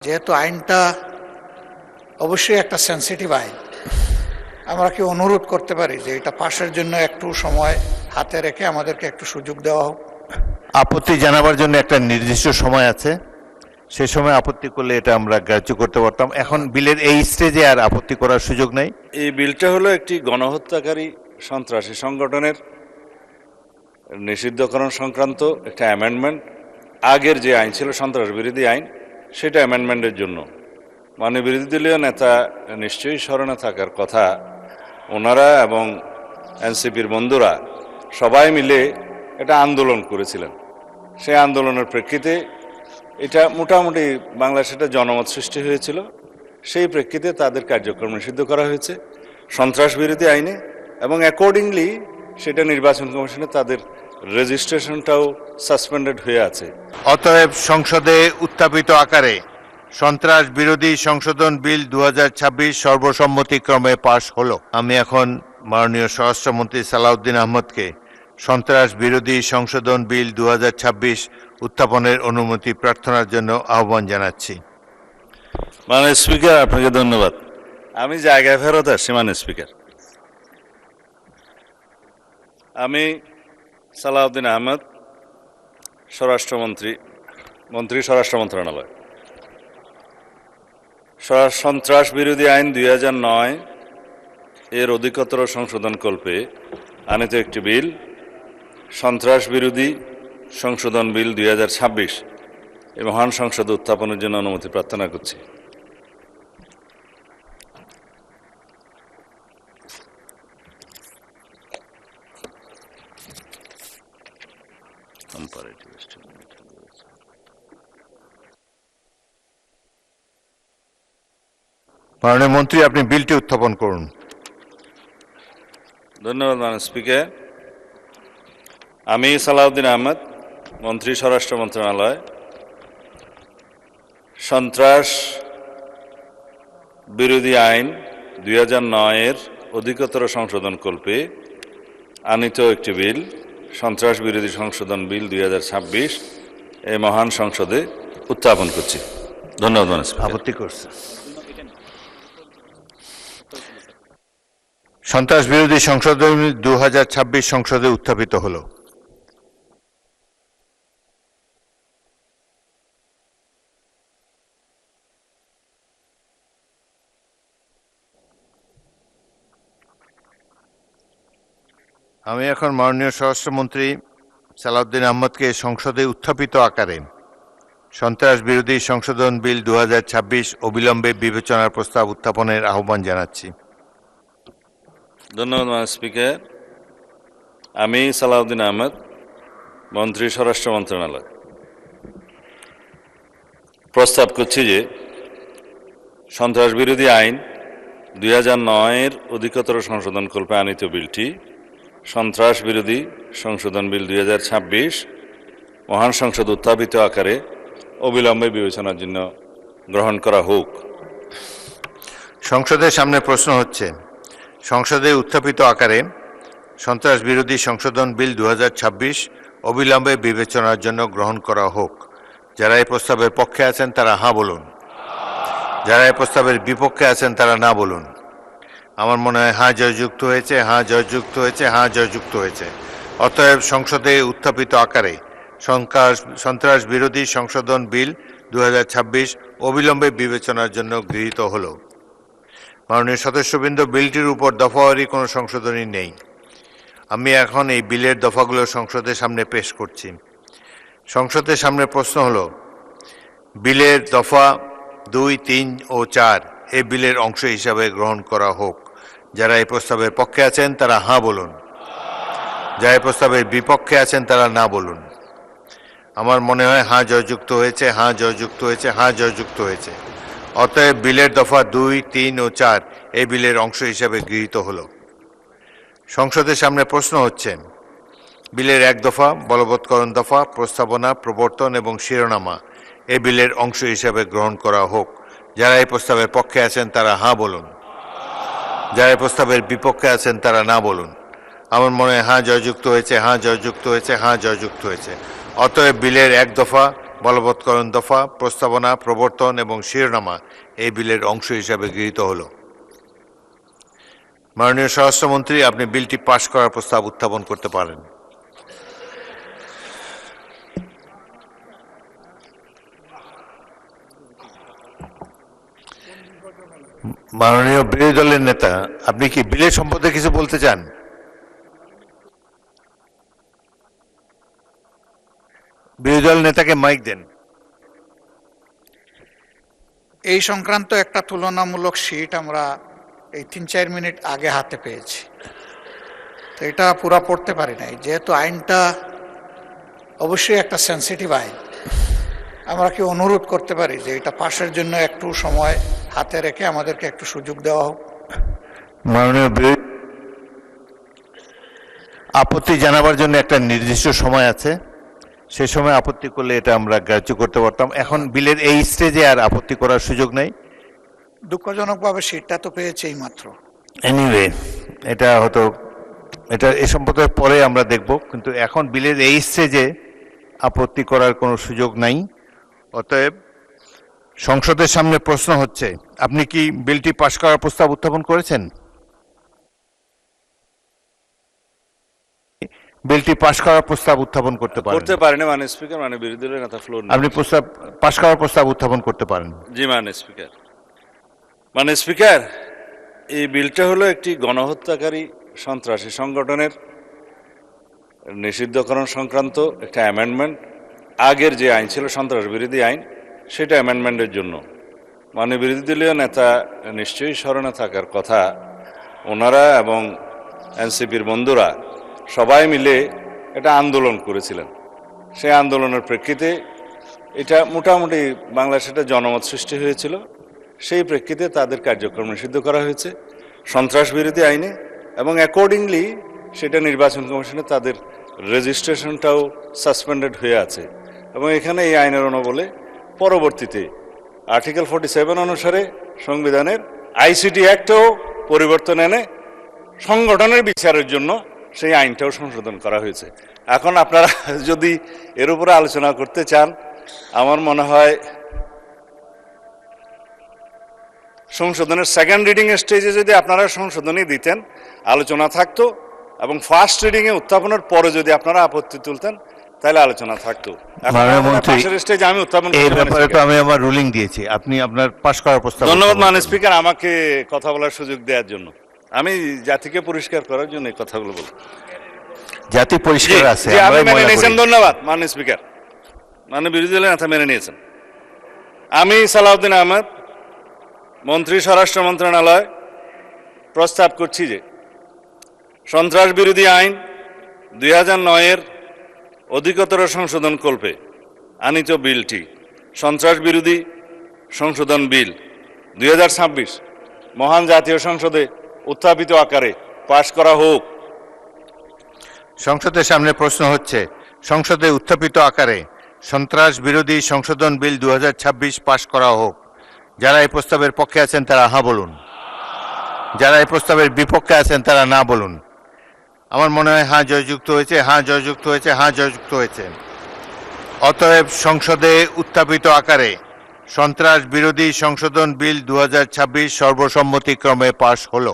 যেহেতু আইনটা অবশ্যই একটা সেন্সিটিভ আইন, আমরা কি অনুরোধ করতে পারি যে এটা পাশের জন্য একটু সময় হাতে রেখে আমাদেরকে একটু সুযোগ দেওয়া হোক? আপত্তি জানাবার জন্য একটা নির্দিষ্ট সময় আছে, সে সময় আপত্তি করলে এটা আমরা গ্রাহ্য করতে পারতাম। এখন বিলের এই স্টেজে আর আপত্তি করার সুযোগ নেই। এই বিলটা হলো একটি গণহত্যাকারী সন্ত্রাসী সংগঠনের নিষিদ্ধকরণ সংক্রান্ত একটা অ্যামেন্ডমেন্ট। আগের যে আইন ছিল সন্ত্রাস বিরোধী আইন, সেটা অ্যামেন্ডমেন্টের জন্য। মানে বিরোধী দলীয় নেতা নিশ্চয়ই স্মরণে থাকার কথা, ওনারা এবং এনসিপির বন্ধুরা সবাই মিলে এটা আন্দোলন করেছিলেন। সেই আন্দোলনের প্রেক্ষিতে এটা মোটামুটি বাংলাদেশে একটা জনমত সৃষ্টি হয়েছিল। সেই প্রেক্ষিতে তাদের কার্যক্রম নিষিদ্ধ করা হয়েছে সন্ত্রাস বিরোধী আইনে, এবং অ্যাকর্ডিংলি সেটা নির্বাচন কমিশনে তাদের রেজিস্ট্রেশনটাও সাসপেন্ডেড হয়ে আছে। অতএব সংসদে উত্থাপিত আকারে সন্ত্রাস বিরোধী সংশোধন বিল 2026 সর্বসম্মতিক্রমে পাশ হলো। আমি এখন মাননীয় স্বরাষ্ট্রমন্ত্রী সালাউদ্দিন আহমদকে সন্ত্রাস বিরোধী সংশোধন বিল 2026 উত্থাপনের অনুমতি প্রার্থনার জন্য আহ্বান জানাচ্ছি। মাননীয় স্পিকার, আপনাকে ধন্যবাদ। আমি জায়গায় ফেরত আসছি। মাননীয় স্পিকার, আমি সালাউদ্দিন আহমদ, মন্ত্রী স্বরাষ্ট্র মন্ত্রণালয়, সন্ত্রাস বিরোধী আইন 2009 এর অধিকতর সংশোধন কল্পে আনিত একটি বিল, সন্ত্রাস বিরোধী সংশোধন বিল 2026 এই মহান সংসদে উত্থাপনের জন্য অনুমতি প্রার্থনা করছি। মাননীয় মন্ত্রী, আপনি বিলটি উত্থাপন করুন। ধন্যবাদ মাননীয় স্পিকার। আমি সালাউদ্দিন আহমদ, মন্ত্রী স্বরাষ্ট্র মন্ত্রণালয়, সন্ত্রাস বিরোধী আইন 2009 এর অধিকতর সংশোধন কল্পে আনিত একটি বিল, সন্ত্রাস বিরোধী সংশোধন বিল 2026 এই মহান সংসদে উত্থাপন করছি। ধন্যবাদ মাননীয় স্পিকার। আপত্তি করছে? সন্ত্রাস বিরোধী সংশোধন বিল 2026 সংসদে উত্থাপিত হলো। আমি এখন মাননীয় স্বরাষ্ট্রমন্ত্রী সালাউদ্দিন আহমদকে সংসদে উত্থাপিত আকারে সন্ত্রাস বিরোধী সংশোধন বিল 2026 অবিলম্বে বিবেচনার প্রস্তাব উত্থাপনের আহ্বান জানাচ্ছি। ধন্যবাদ মাননীয় স্পিকার। আমি সালাউদ্দিন আহমদ, মন্ত্রী স্বরাষ্ট্র মন্ত্রণালয়, প্রস্তাব করছি যে সন্ত্রাস বিরোধী আইন 2009 এর অধিকতর সংশোধন কল্পে আনিত বিলটি, সন্ত্রাস বিরোধী সংশোধন বিল 2026 মহান সংসদ উত্থাপিত আকারে অবিলম্বে বিবেচনার জন্য গ্রহণ করা হোক। সংসদের সামনে প্রশ্ন হচ্ছে, সংসদে উত্থাপিত আকারে সন্ত্রাস বিরোধী সংশোধন বিল 2026 অবিলম্বে বিবেচনার জন্য গ্রহণ করা হোক। যারা এই প্রস্তাবের পক্ষে আছেন তারা হাঁ বলুন, যারা এই প্রস্তাবের বিপক্ষে আছেন তারা না বলুন। আমার মনে হয় হাঁ জয়যুক্ত হয়েছে, হাঁ জয়যুক্ত হয়েছে, হাঁ জয়যুক্ত হয়েছে। অতএব সংসদে উত্থাপিত আকারে সন্ত্রাস বিরোধী সংশোধন বিল 2026 অবিলম্বে বিবেচনার জন্য গৃহীত হল। মাননীয় সদস্যবৃন্দ, বিলটির উপর দফাওয়ারি কোনো সংশোধনী নেই। আমি এখন এই বিলের দফাগুলো সংসদের সামনে পেশ করছি। সংসদের সামনে প্রশ্ন হল, বিলের দফা 2, 3 ও 4 এই বিলের অংশ হিসাবে গ্রহণ করা হোক। যারা এই প্রস্তাবের পক্ষে আছেন তারা হাঁ বলুন, যারা এই প্রস্তাবের বিপক্ষে আছেন তারা না বলুন। আমার মনে হয় হাঁ জয়যুক্ত হয়েছে, হাঁ জয়যুক্ত হয়েছে, হাঁ জয়যুক্ত হয়েছে। অতএব বিলের দফা 2, 3 ও 4 এই বিলের অংশ হিসাবে গৃহীত হল। সংসদের সামনে প্রশ্ন হচ্ছে, বিলের 1 দফা বলবৎকরণ দফা, প্রস্তাবনা, প্রবর্তন এবং শিরোনামা এই বিলের অংশ হিসাবে গ্রহণ করা হোক। যারা এই প্রস্তাবের পক্ষে আছেন তারা হাঁ বলুন, যারা এই প্রস্তাবের বিপক্ষে আছেন তারা না বলুন। আমার মনে হয় হাঁ জয়যুক্ত হয়েছে, হাঁ জয়যুক্ত হয়েছে, হাঁ জয়যুক্ত হয়েছে। অতএব বিলের 1 দফা বলবৎকরণ দফা, প্রস্তাবনা, প্রবর্তন এবং শিরোনামা এই বিলের অংশ হিসাবে গৃহীত হল। মাননীয় স্বরাষ্ট্রমন্ত্রী, আপনি বিলটি পাশ করার প্রস্তাব উত্থাপন করতে পারেন। মাননীয় বিরোধী দলের নেতা, আপনি কি বিলের সম্পর্কে কিছু বলতে চান? বিরোধী দল নেতাকে মাইক দেন। এই সংক্রান্ত একটা তুলনামূলক শীট আমরা এই 3-4 মিনিট আগে হাতে পেয়েছি, তো এটা পুরা পড়তে পারি নাই। যেহেতু আইনটা অবশ্যই একটা সেন্সিটিভ আইন, আমরা কি অনুরোধ করতে পারি যে এটা পাশের জন্য একটু সময় হাতে রেখে আমাদেরকে একটু সুযোগ দেওয়া হোক। মাননীয় বিরোধী আপত্তি জানাবার জন্য একটা নির্দিষ্ট সময় আছে, সে সময় আপত্তি করলে এটা আমরা গ্রাহ্য করতে পারতাম। এখন বিলের এই স্টেজে আর আপত্তি করার সুযোগ নেই। দুঃখজনকভাবে শীটটা তো পেয়েছে এই মাত্র। এনিওয়ে, এটা হয়তো এটা এ সম্পর্কে পরে আমরা দেখব, কিন্তু এখন বিলের এই স্টেজে আপত্তি করার কোনো সুযোগ নাই। অতএব সংসদের সামনে প্রশ্ন হচ্ছে, আপনি কি বিলটি পাশ করার প্রস্তাব উত্থাপন করেছেন? বিলটি পাশ করার প্রস্তাব উত্থাপন করতে পারেন। করতে পারেনি মাননীয় স্পিকার, মানে বিরোধী দলের নেতা ফ্লোর আপনি প্রস্তাব পাশ করার প্রস্তাব উত্থাপন করতে পারেন। জি মাননীয় স্পিকার। মাননীয় স্পিকার, এই বিলটা হলো একটি গণহত্যাকারী সন্ত্রাসী সংগঠনের নিষিদ্ধকরণ সংক্রান্ত একটা অ্যামেন্ডমেন্ট। আগের যে আইন ছিল সন্ত্রাস বিরোধী আইন, সেটা অ্যামেন্ডমেন্টের জন্য। মানে বিরোধী দলীয় নেতা নিশ্চয়ই স্মরণে থাকার কথা, ওনারা এবং এনসিপির বন্ধুরা সবাই মিলে একটা আন্দোলন করেছিলেন। সেই আন্দোলনের প্রেক্ষিতে এটা মোটামুটি বাংলাদেশে একটা জনমত সৃষ্টি হয়েছিল। সেই প্রেক্ষিতে তাদের কার্যক্রম নিষিদ্ধ করা হয়েছে সন্ত্রাস বিরোধী আইনে, এবং অ্যাকর্ডিংলি সেটা নির্বাচন কমিশনে তাদের রেজিস্ট্রেশনটাও সাসপেন্ডেড হয়ে আছে। এবং এখানে এই আইনের অনুবলে পরবর্তীতে আর্টিকেল 47 অনুসারে সংবিধানের আইসিটি অ্যাক্টেও পরিবর্তন এনে সংগঠনের বিচারের জন্য সেই আইনটাও সংশোধন করা হয়েছে। এখন আপনারা যদি এর উপরে আলোচনা করতে চান, আমার মনে হয় সংশোধনের সেকেন্ড রিডিং স্টেজে যদি আপনারা সংশোধনী দিতেন, আলোচনা থাকতো, এবং ফার্স্ট রিডিং এ উত্থাপনের পরে যদি আপনারা আপত্তি তুলতেন, তাহলে আলোচনা থাকতো। স্টেজে আমি উত্থাপন এই ব্যাপারে তো আমি আমার রুলিং দিয়েছি, আপনি আপনার পাশ করার প্রস্তাব। ধন্যবাদ মাননীয় স্পিকার আমাকে কথা বলার সুযোগ দেওয়ার জন্য। আমি জাতিকে পরিষ্কার করার জন্য এই কথাগুলো বলব। জাতি পরিষ্কার আছে, মেনে নিয়েছেন, ধন্যবাদ মাননীয় স্পিকার। মাননীয় বিরোধী দলের নেতা মেনে নিয়েছেন। আমি সালাউদ্দিন আহমেদ, মন্ত্রী স্বরাষ্ট্র মন্ত্রণালয়, প্রস্তাব করছি যে সন্ত্রাস বিরোধী আইন 2009-এর অধিকতর সংশোধন কল্পে আনিত বিলটি সন্ত্রাস বিরোধী সংশোধন বিল 2026 মহান জাতীয় সংসদে উত্থাপিত আকারে পাশ করা হোক। সংসদের সামনে প্রশ্ন হচ্ছে, সংসদে উত্থাপিত আকারে সন্ত্রাস বিরোধী সংশোধন বিল 2026 পাশ করা হোক। যারা এই প্রস্তাবের পক্ষে আছেন তারা হ্যাঁ বলুন, যারা এই প্রস্তাবের বিপক্ষে আছেন তারা না বলুন। আমার মনে হয় হ্যাঁ জয়যুক্ত হয়েছে, হ্যাঁ জয়যুক্ত হয়েছে, হ্যাঁ জয়যুক্ত হয়েছে। অতএব সংসদে উত্থাপিত আকারে সন্ত্রাস বিরোধী সংশোধন বিল 2026 সর্বসম্মতিক্রমে পাশ হলো।